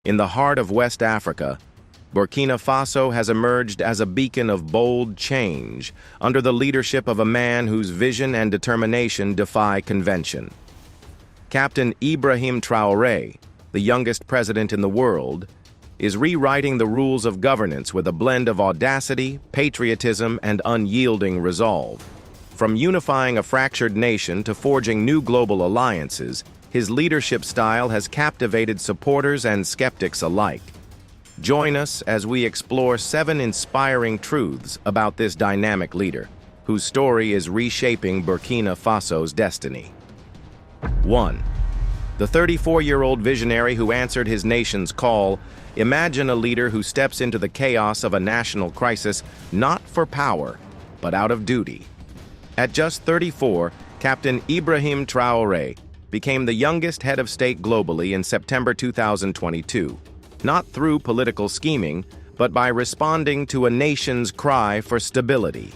In the heart of West Africa, Burkina Faso has emerged as a beacon of bold change under the leadership of a man whose vision and determination defy convention. Captain Ibrahim Traoré, the youngest president in the world, is rewriting the rules of governance with a blend of audacity, patriotism, and unyielding resolve. From unifying a fractured nation to forging new global alliances, his leadership style has captivated supporters and skeptics alike. Join us as we explore 7 inspiring truths about this dynamic leader, whose story is reshaping Burkina Faso's destiny. 1. The 34-year-old visionary who answered his nation's call. Imagine a leader who steps into the chaos of a national crisis not for power, but out of duty. At just 34, Captain Ibrahim Traoré became the youngest head of state globally in September 2022. Not through political scheming, but by responding to a nation's cry for stability.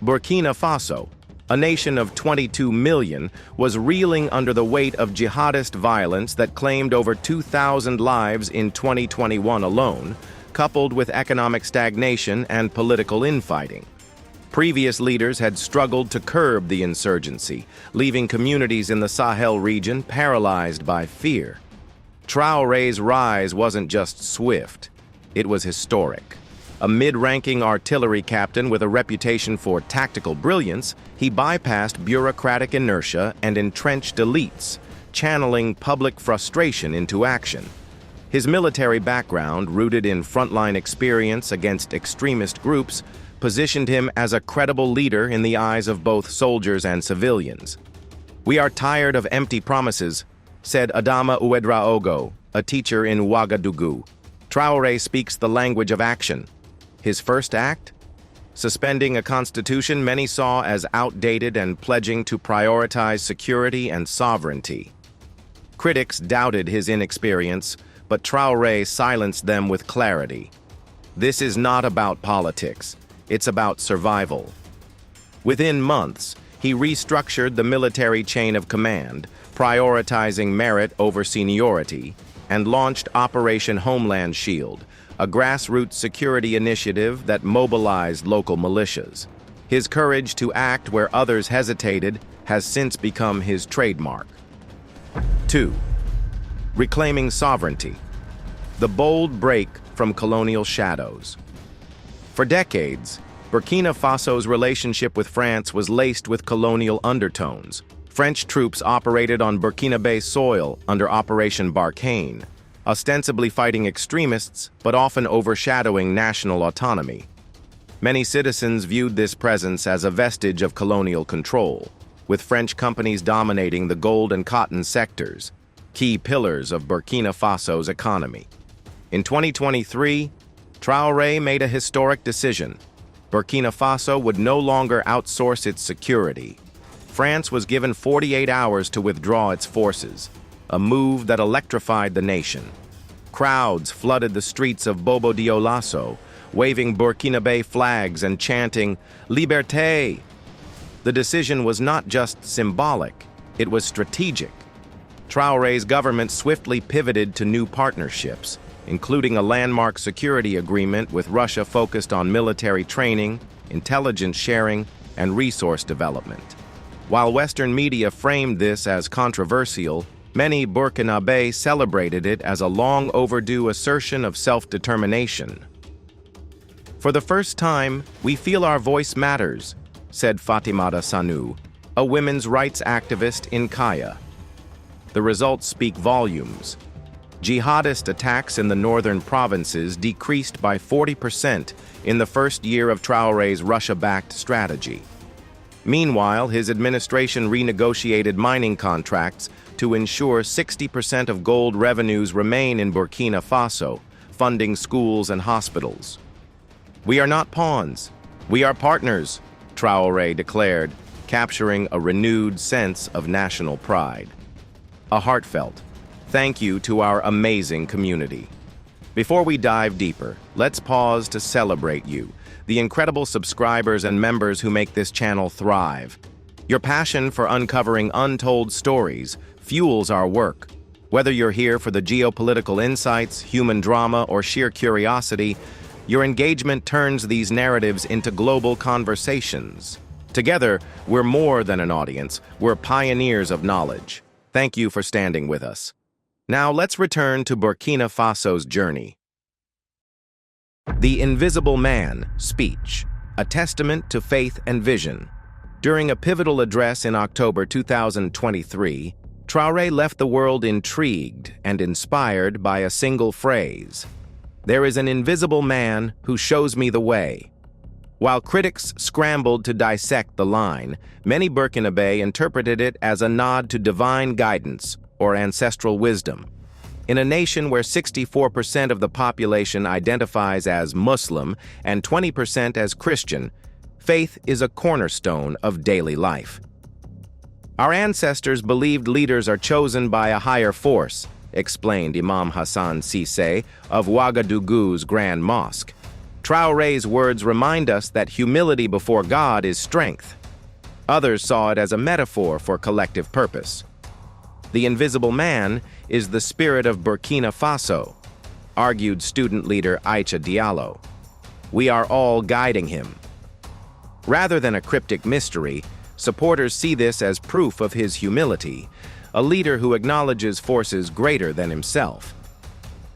Burkina Faso, a nation of 22 million, was reeling under the weight of jihadist violence that claimed over 2,000 lives in 2021 alone, coupled with economic stagnation and political infighting. Previous leaders had struggled to curb the insurgency, leaving communities in the Sahel region paralyzed by fear. Traoré's rise wasn't just swift, it was historic. A mid-ranking artillery captain with a reputation for tactical brilliance, he bypassed bureaucratic inertia and entrenched elites, channeling public frustration into action. His military background, rooted in frontline experience against extremist groups, positioned him as a credible leader in the eyes of both soldiers and civilians. "We are tired of empty promises," said Adama Ouedraogo, a teacher in Ouagadougou. Traoré speaks the language of action. His first act? Suspending a constitution many saw as outdated and pledging to prioritize security and sovereignty. Critics doubted his inexperience, but Traoré silenced them with clarity. This is not about politics, it's about survival. Within months, he restructured the military chain of command, prioritizing merit over seniority, and launched Operation Homeland Shield, a grassroots security initiative that mobilized local militias. His courage to act where others hesitated has since become his trademark. 2. Reclaiming sovereignty. The bold break from colonial shadows. For decades, Burkina Faso's relationship with France was laced with colonial undertones. French troops operated on Burkinabe soil under Operation Barkhane, ostensibly fighting extremists but often overshadowing national autonomy. Many citizens viewed this presence as a vestige of colonial control, with French companies dominating the gold and cotton sectors, key pillars of Burkina Faso's economy. In 2023, Traoré made a historic decision. Burkina Faso would no longer outsource its security. France was given 48 hours to withdraw its forces, a move that electrified the nation. Crowds flooded the streets of Bobo Dioulasso, waving Burkinabe flags and chanting, "Liberté!" The decision was not just symbolic, it was strategic. Traoré's government swiftly pivoted to new partnerships, including a landmark security agreement with Russia focused on military training, intelligence sharing, and resource development. While Western media framed this as controversial, many Burkinabe celebrated it as a long overdue assertion of self-determination. "For the first time, we feel our voice matters," said Fatimata Sanu, a women's rights activist in Kaya. The results speak volumes. Jihadist attacks in the northern provinces decreased by 40% in the first year of Traoré's Russia-backed strategy. Meanwhile, his administration renegotiated mining contracts to ensure 60% of gold revenues remain in Burkina Faso, funding schools and hospitals. "We are not pawns, we are partners," Traoré declared, capturing a renewed sense of national pride. A heartfelt thank you to our amazing community. Before we dive deeper, let's pause to celebrate you, the incredible subscribers and members who make this channel thrive. Your passion for uncovering untold stories fuels our work. Whether you're here for the geopolitical insights, human drama, or sheer curiosity, your engagement turns these narratives into global conversations. Together, we're more than an audience, we're pioneers of knowledge. Thank you for standing with us. Now let's return to Burkina Faso's journey. The Invisible Man speech, a testament to faith and vision. During a pivotal address in October 2023, Traoré left the world intrigued and inspired by a single phrase: "There is an invisible man who shows me the way." While critics scrambled to dissect the line, many Burkinabe interpreted it as a nod to divine guidance or ancestral wisdom. In a nation where 64% of the population identifies as Muslim and 20% as Christian, faith is a cornerstone of daily life. Our ancestors believed leaders are chosen by a higher force, explained Imam Hassan Cissé of Ouagadougou's Grand Mosque. Traoré's words remind us that humility before God is strength. Others saw it as a metaphor for collective purpose. The invisible man is the spirit of Burkina Faso, argued student leader Aïcha Diallo. We are all guiding him. Rather than a cryptic mystery, supporters see this as proof of his humility, a leader who acknowledges forces greater than himself.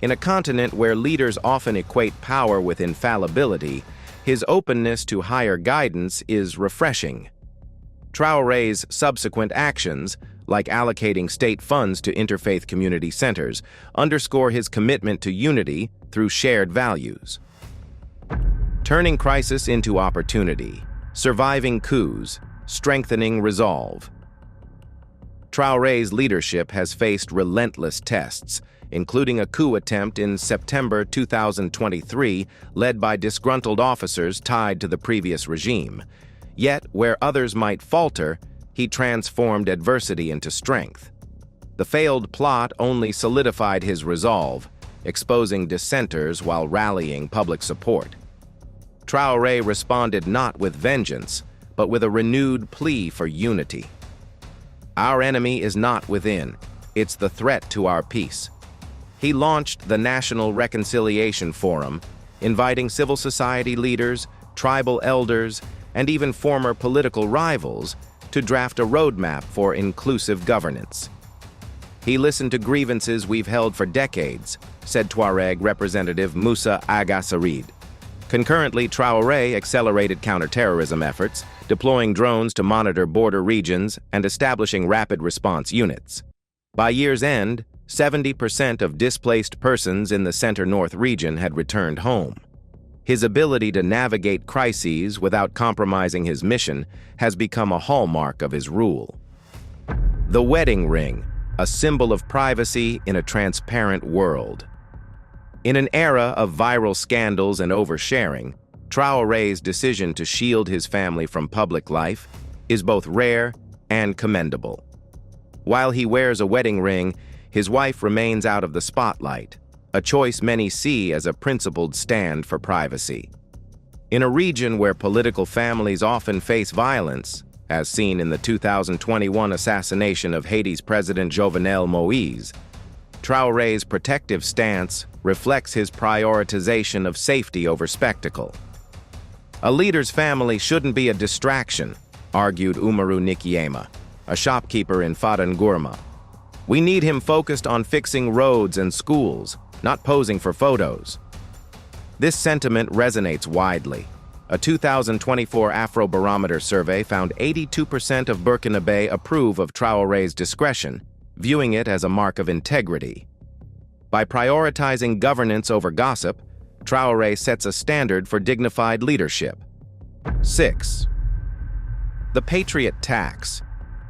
In a continent where leaders often equate power with infallibility, his openness to higher guidance is refreshing. Traoré's subsequent actions, like allocating state funds to interfaith community centers, underscore his commitment to unity through shared values. Turning crisis into opportunity, surviving coups, strengthening resolve. Traoré's leadership has faced relentless tests, including a coup attempt in September 2023 led by disgruntled officers tied to the previous regime. Yet, where others might falter, he transformed adversity into strength. The failed plot only solidified his resolve, exposing dissenters while rallying public support. Traoré responded not with vengeance, but with a renewed plea for unity. Our enemy is not within, it's the threat to our peace. He launched the National Reconciliation Forum, inviting civil society leaders, tribal elders, and even former political rivals to draft a roadmap for inclusive governance. He listened to grievances we've held for decades, said Tuareg Representative Moussa Aga Sarid. Concurrently, Traoré accelerated counterterrorism efforts, deploying drones to monitor border regions and establishing rapid response units. By year's end, 70% of displaced persons in the Center-North region had returned home. His ability to navigate crises without compromising his mission has become a hallmark of his rule. The wedding ring, a symbol of privacy in a transparent world. In an era of viral scandals and oversharing, Traoré's decision to shield his family from public life is both rare and commendable. While he wears a wedding ring, his wife remains out of the spotlight, a choice many see as a principled stand for privacy. In a region where political families often face violence, as seen in the 2021 assassination of Haiti's President Jovenel Moïse, Traoré's protective stance reflects his prioritization of safety over spectacle. A leader's family shouldn't be a distraction, argued Umaru Nikiema, a shopkeeper in Fadangourma. We need him focused on fixing roads and schools, not posing for photos. This sentiment resonates widely. A 2024 Afrobarometer survey found 82% of Burkinabe approve of Traoré's discretion, viewing it as a mark of integrity. By prioritizing governance over gossip, Traoré sets a standard for dignified leadership. 6. The Patriot Tax,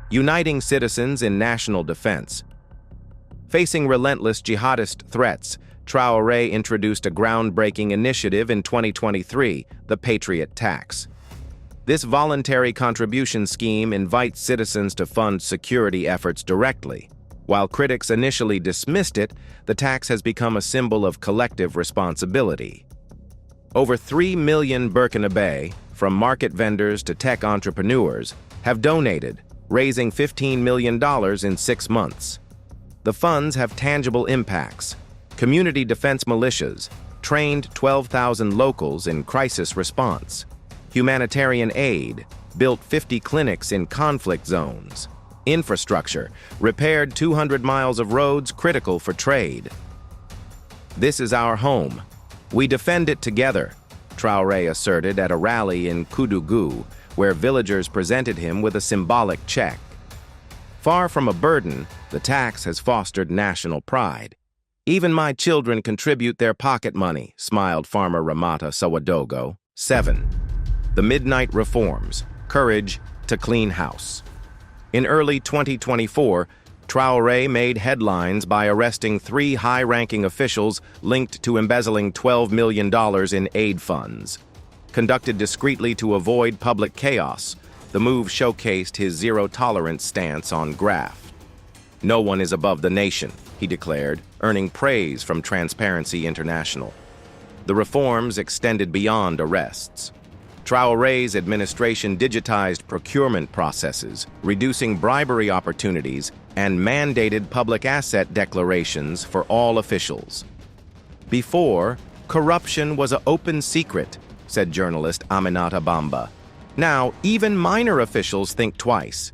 uniting citizens in national defense. Facing relentless jihadist threats, Traoré introduced a groundbreaking initiative in 2023, the Patriot Tax. This voluntary contribution scheme invites citizens to fund security efforts directly. While critics initially dismissed it, the tax has become a symbol of collective responsibility. Over 3 million Burkinabe, from market vendors to tech entrepreneurs, have donated, raising $15 million in 6 months. The funds have tangible impacts. Community defense militias trained 12,000 locals in crisis response. Humanitarian aid built 50 clinics in conflict zones. Infrastructure repaired 200 miles of roads critical for trade. This is our home. We defend it together, Traoré asserted at a rally in Koudougou, where villagers presented him with a symbolic check. Far from a burden, the tax has fostered national pride. Even my children contribute their pocket money, smiled farmer Ramata Sawadogo. 7. The Midnight Reforms, Courage to Clean House. In early 2024, Traoré made headlines by arresting 3 high-ranking officials linked to embezzling $12 million in aid funds. Conducted discreetly to avoid public chaos, the move showcased his zero-tolerance stance on graft. No one is above the nation, he declared, earning praise from Transparency International. The reforms extended beyond arrests. Traoré's administration digitized procurement processes, reducing bribery opportunities, and mandated public asset declarations for all officials. Before, corruption was an open secret, said journalist Aminata Bamba. Now, even minor officials think twice.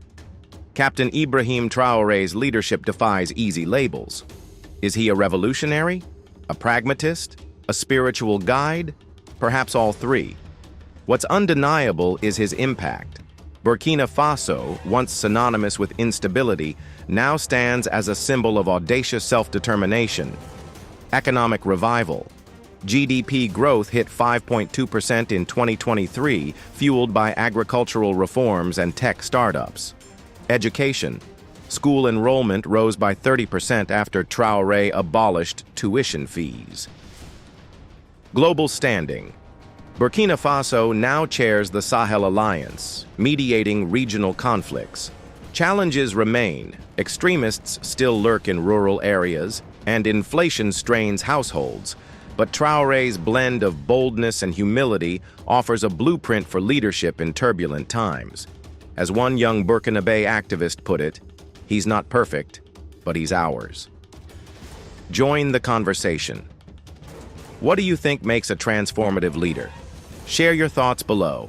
Captain Ibrahim Traoré's leadership defies easy labels. Is he a revolutionary, a pragmatist, a spiritual guide? Perhaps all three. What's undeniable is his impact. Burkina Faso, once synonymous with instability, now stands as a symbol of audacious self-determination. Economic revival. GDP growth hit 5.2% in 2023, fueled by agricultural reforms and tech startups. Education. School enrollment rose by 30% after Traoré abolished tuition fees. Global standing. Burkina Faso now chairs the Sahel Alliance, mediating regional conflicts. Challenges remain. Extremists still lurk in rural areas, and inflation strains households. But Traoré's blend of boldness and humility offers a blueprint for leadership in turbulent times. As one young Burkinabe activist put it, he's not perfect, but he's ours. Join the conversation. What do you think makes a transformative leader? Share your thoughts below.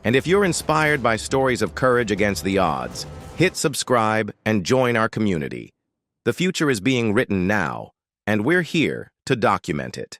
And if you're inspired by stories of courage against the odds, hit subscribe and join our community. The future is being written now, and we're here to document it.